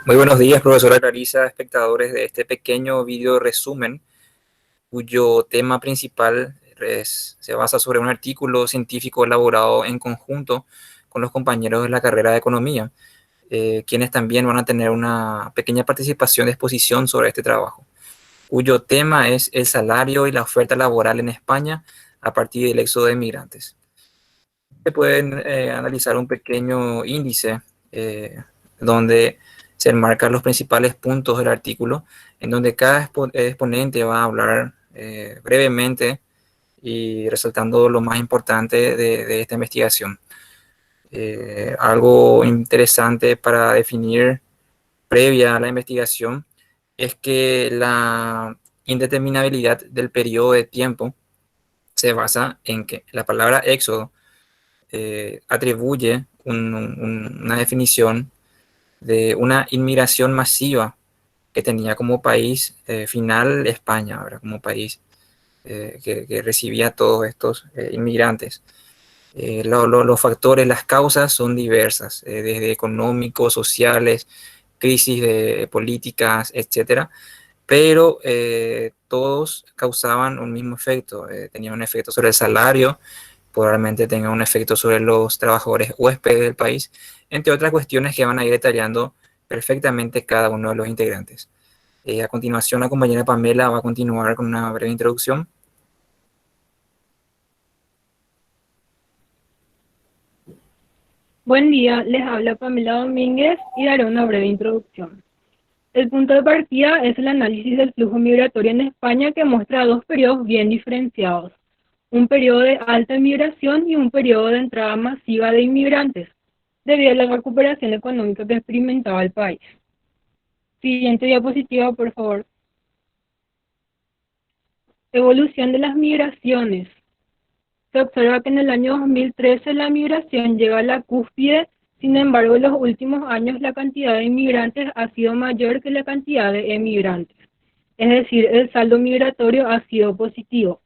Muy buenos días, profesora Clarisa, espectadores de este pequeño video resumen, cuyo tema principal se basa sobre un artículo científico elaborado en conjunto con los compañeros de la carrera de Economía, quienes también van a tener una pequeña participación de exposición sobre este trabajo, cuyo tema es el salario y la oferta laboral en España a partir del éxodo de migrantes. Se pueden analizar un pequeño índice donde se enmarcan los principales puntos del artículo, en donde cada exponente va a hablar brevemente y resaltando lo más importante de esta investigación. Algo interesante para definir previa a la investigación es que la indeterminabilidad del periodo de tiempo se basa en que la palabra éxodo atribuye una definición de una inmigración masiva que tenía como país final España, ¿verdad? Como país que recibía a todos estos inmigrantes. Los factores, las causas son diversas, desde económicos, sociales, crisis de políticas, etcétera, pero todos causaban un mismo efecto, tenían un efecto sobre el salario, probablemente tenga un efecto sobre los trabajadores huéspedes del país, entre otras cuestiones que van a ir detallando perfectamente cada uno de los integrantes. A continuación, la compañera Pamela va a continuar con una breve introducción. Buen día, les habla Pamela Domínguez y daré una breve introducción. El punto de partida es el análisis del flujo migratorio en España que muestra dos periodos bien diferenciados, un periodo de alta inmigración y un periodo de entrada masiva de inmigrantes, debido a la recuperación económica que experimentaba el país. Siguiente diapositiva, por favor. Evolución de las migraciones. Se observa que en el año 2013 la migración llega a la cúspide, sin embargo, en los últimos años la cantidad de inmigrantes ha sido mayor que la cantidad de emigrantes. Es decir, el saldo migratorio ha sido positivo.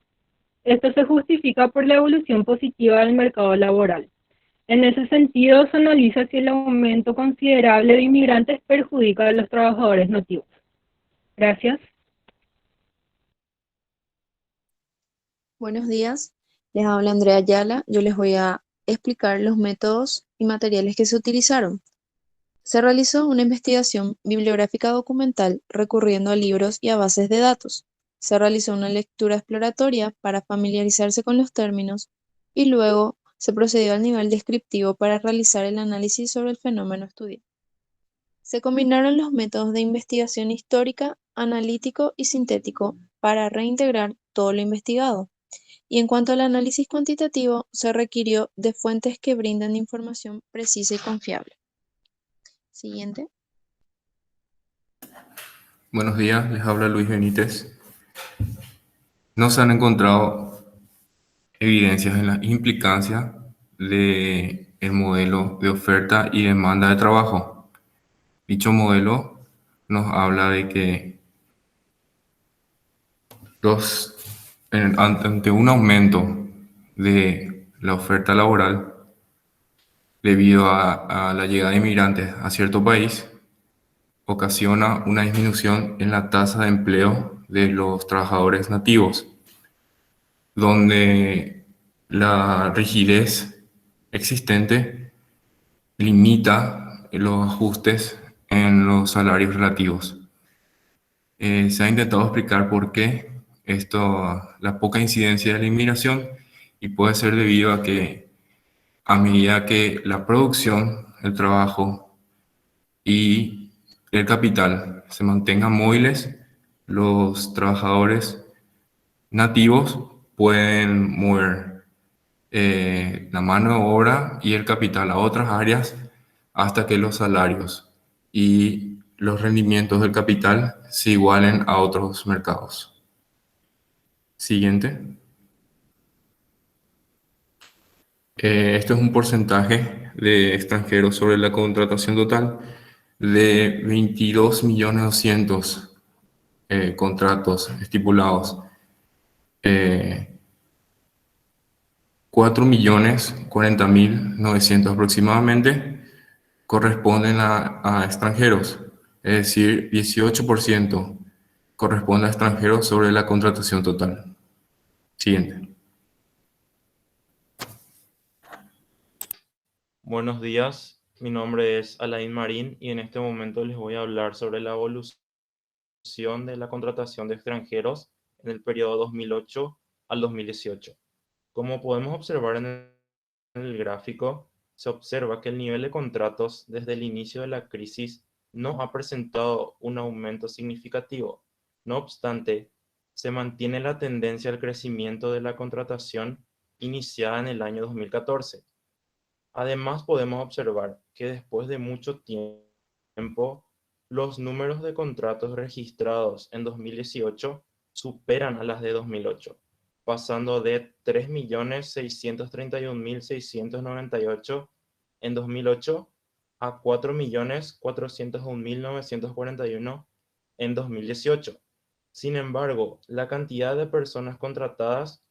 Esto se justifica por la evolución positiva del mercado laboral. En ese sentido, se analiza si el aumento considerable de inmigrantes perjudica a los trabajadores nativos. Gracias. Buenos días, les habla Andrea Ayala. Yo les voy a explicar los métodos y materiales que se utilizaron. Se realizó una investigación bibliográfica documental recurriendo a libros y a bases de datos. Se realizó una lectura exploratoria para familiarizarse con los términos y luego se procedió al nivel descriptivo para realizar el análisis sobre el fenómeno estudiado. Se combinaron los métodos de investigación histórica, analítico y sintético para reintegrar todo lo investigado. Y en cuanto al análisis cuantitativo, se requirió de fuentes que brindan información precisa y confiable. Siguiente. Buenos días, les habla Luis Benítez. No se han encontrado evidencias en la implicancia del modelo de oferta y demanda de trabajo. Dicho modelo nos habla de que ante un aumento de la oferta laboral debido a la llegada de inmigrantes a cierto país, ocasiona una disminución en la tasa de empleo de los trabajadores nativos, donde la rigidez existente limita los ajustes en los salarios relativos. Se ha intentado explicar por qué la poca incidencia de la inmigración, y puede ser debido a que a medida que la producción, el trabajo y el capital se mantengan móviles, los trabajadores nativos pueden mover la mano de obra y el capital a otras áreas hasta que los salarios y los rendimientos del capital se igualen a otros mercados. Siguiente. Esto es un porcentaje de extranjeros sobre la contratación total de 22.200.000 contratos estipulados. 4.040.900 aproximadamente corresponden a extranjeros, es decir, 18% corresponde a extranjeros sobre la contratación total. Siguiente. Buenos días, mi nombre es Alain Marín y en este momento les voy a hablar sobre la evolución de la contratación de extranjeros en el periodo 2008 al 2018. Como podemos observar en el gráfico, se observa que el nivel de contratos desde el inicio de la crisis no ha presentado un aumento significativo. No obstante, se mantiene la tendencia al crecimiento de la contratación iniciada en el año 2014. Además, podemos observar que después de mucho tiempo, los números de contratos registrados en 2018 superan a las de 2008, pasando de 3.631.698 en 2008 a 4.401.941 en 2018. Sin embargo, la cantidad de personas contratadas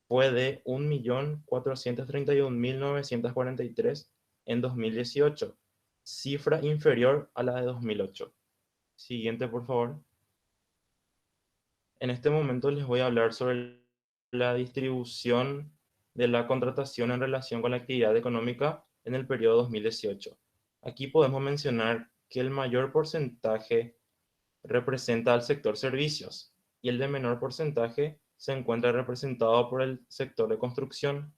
fue de 1.431.943 en 2018, cifra inferior a la de 2008. Siguiente, por favor. En este momento les voy a hablar sobre la distribución de la contratación en relación con la actividad económica en el periodo 2018. Aquí podemos mencionar que el mayor porcentaje representa al sector servicios y el de menor porcentaje se encuentra representado por el sector de construcción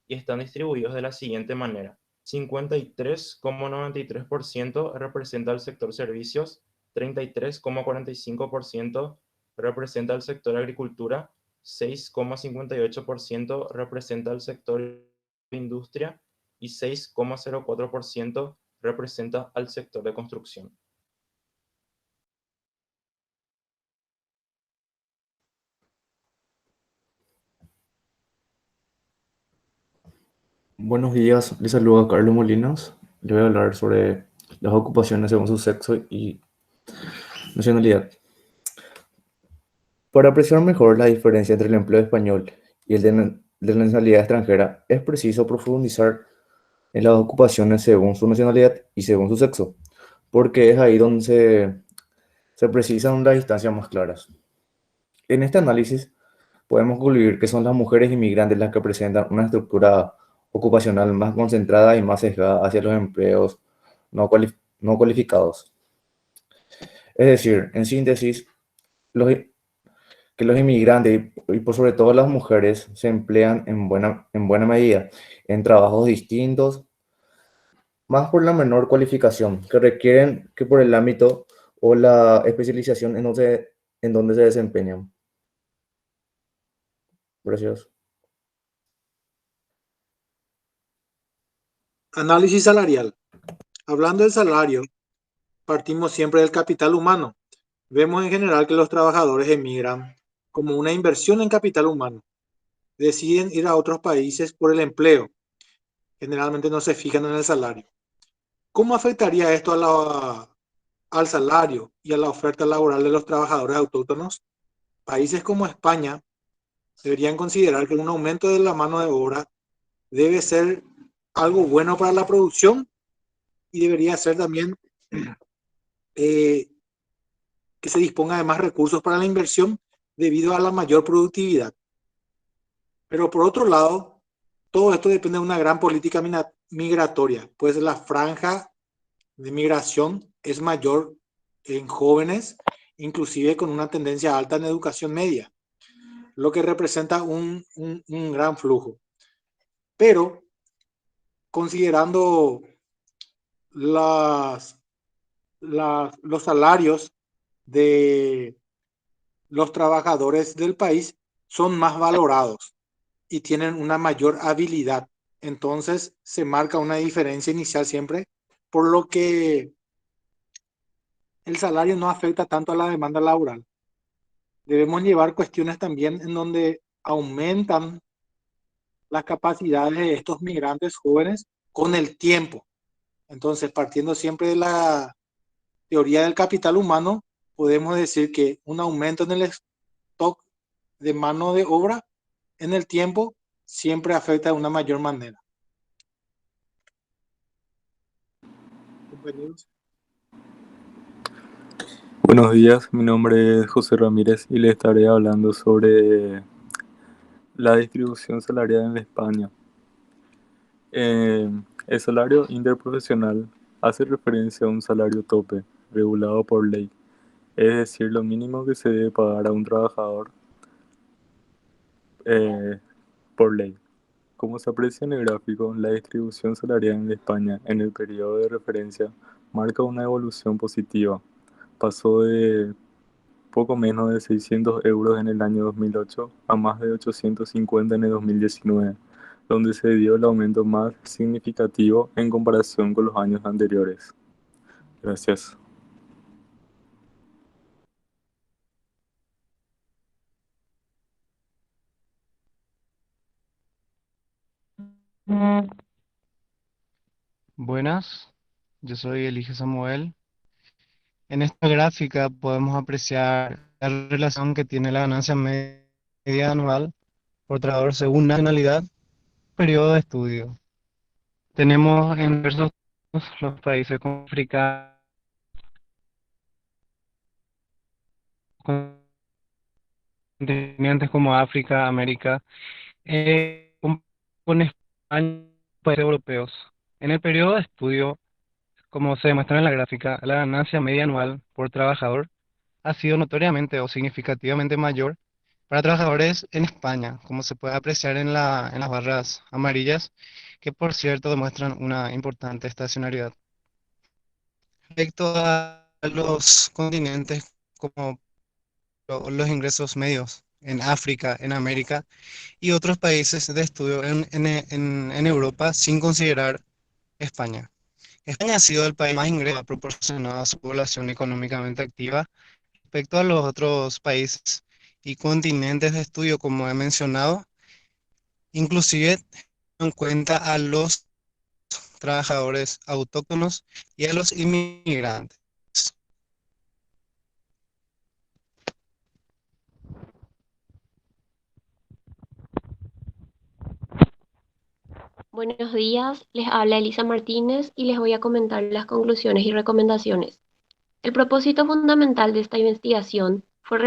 y están distribuidos de la siguiente manera. 53,93% representa al sector servicios, 33,45% representa al sector agricultura, 6,58% representa al sector industria y 6,04% representa al sector de construcción. Buenos días, les saludo a Carlos Molinos. Le voy a hablar sobre las ocupaciones según su sexo y nacionalidad. Para apreciar mejor la diferencia entre el empleo español y el de la nacionalidad extranjera, es preciso profundizar en las ocupaciones según su nacionalidad y según su sexo, porque es ahí donde se precisan las distancias más claras. En este análisis podemos concluir que son las mujeres inmigrantes las que presentan una estructura ocupacional más concentrada y más sesgada hacia los empleos no cualificados. Es decir, en síntesis, que los inmigrantes y por sobre todo las mujeres se emplean en buena medida en trabajos distintos, más por la menor cualificación, que requieren que por el ámbito o la especialización en donde se desempeñan. Gracias. Análisis salarial. Hablando del salario, partimos siempre del capital humano. Vemos en general que los trabajadores emigran como una inversión en capital humano. Deciden ir a otros países por el empleo. Generalmente no se fijan en el salario. ¿Cómo afectaría esto al salario y a la oferta laboral de los trabajadores autóctonos? Países como España deberían considerar que un aumento de la mano de obra debe ser algo bueno para la producción y debería ser también que se disponga de más recursos para la inversión debido a la mayor productividad. Pero por otro lado, todo esto depende de una gran política migratoria, pues la franja de migración es mayor en jóvenes, inclusive con una tendencia alta en educación media, lo que representa un gran flujo. Pero considerando los salarios de los trabajadores del país, son más valorados y tienen una mayor habilidad. Entonces se marca una diferencia inicial siempre, por lo que el salario no afecta tanto a la demanda laboral. Debemos llevar cuestiones también en donde aumentan las capacidades de estos migrantes jóvenes con el tiempo. Entonces, partiendo siempre de la teoría del capital humano, podemos decir que un aumento en el stock de mano de obra en el tiempo siempre afecta de una mayor manera. Compañeros. Buenos días, mi nombre es José Ramírez y le estaré hablando sobre la distribución salarial en España. El salario interprofesional hace referencia a un salario tope regulado por ley, es decir, lo mínimo que se debe pagar a un trabajador eh, por ley. Como se aprecia en el gráfico, la distribución salarial en España en el periodo de referencia marca una evolución positiva. Pasó de poco menos de 600 euros en el año 2008 a más de 850 en el 2019, donde se dio el aumento más significativo en comparación con los años anteriores. Gracias. Buenas, yo soy Elige Samuel. En esta gráfica podemos apreciar la relación que tiene la ganancia media anual por trabajador según nacionalidad, periodo de estudio. Tenemos en diversos los países como África, continentes como África, América, con España, países europeos. En el periodo de estudio, como se demuestra en la gráfica, la ganancia media anual por trabajador ha sido notoriamente o significativamente mayor para trabajadores en España, como se puede apreciar en las barras amarillas, que por cierto demuestran una importante estacionalidad. Respecto a los continentes como los ingresos medios en África, en América y otros países de estudio en Europa sin considerar España. España ha sido el país más ingreso proporcionado a su población económicamente activa respecto a los otros países y continentes de estudio, como he mencionado, inclusive en cuenta a los trabajadores autóctonos y a los inmigrantes. Buenos días, les habla Elisa Martínez y les voy a comentar las conclusiones y recomendaciones. El propósito fundamental de esta investigación fue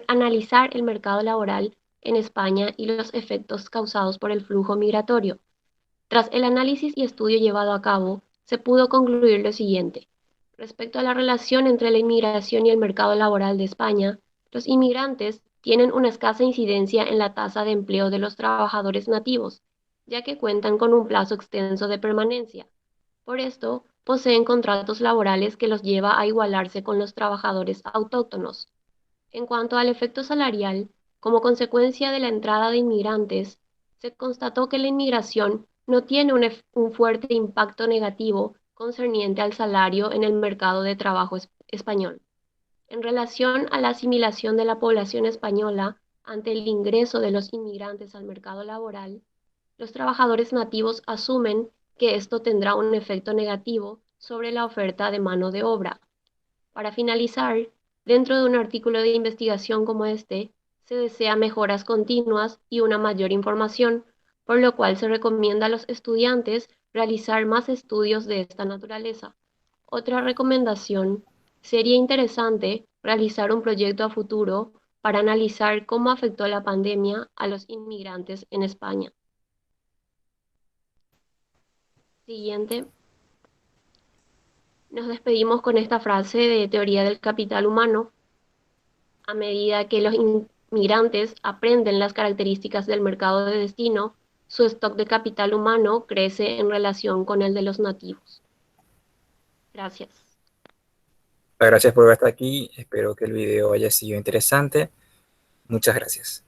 analizar el mercado laboral en España y los efectos causados por el flujo migratorio. Tras el análisis y estudio llevado a cabo, se pudo concluir lo siguiente. Respecto a la relación entre la inmigración y el mercado laboral de España, los inmigrantes tienen una escasa incidencia en la tasa de empleo de los trabajadores nativos, ya que cuentan con un plazo extenso de permanencia. Por esto, poseen contratos laborales que los lleva a igualarse con los trabajadores autóctonos. En cuanto al efecto salarial, como consecuencia de la entrada de inmigrantes, se constató que la inmigración no tiene un fuerte impacto negativo concerniente al salario en el mercado de trabajo español. En relación a la asimilación de la población española ante el ingreso de los inmigrantes al mercado laboral, los trabajadores nativos asumen que esto tendrá un efecto negativo sobre la oferta de mano de obra. Para finalizar, dentro de un artículo de investigación como este, se desea mejoras continuas y una mayor información, por lo cual se recomienda a los estudiantes realizar más estudios de esta naturaleza. Otra recomendación: sería interesante realizar un proyecto a futuro para analizar cómo afectó la pandemia a los inmigrantes en España. Siguiente. Nos despedimos con esta frase de teoría del capital humano. A medida que los inmigrantes aprenden las características del mercado de destino, su stock de capital humano crece en relación con el de los nativos. Gracias. Gracias por ver hasta aquí. Espero que el video haya sido interesante. Muchas gracias.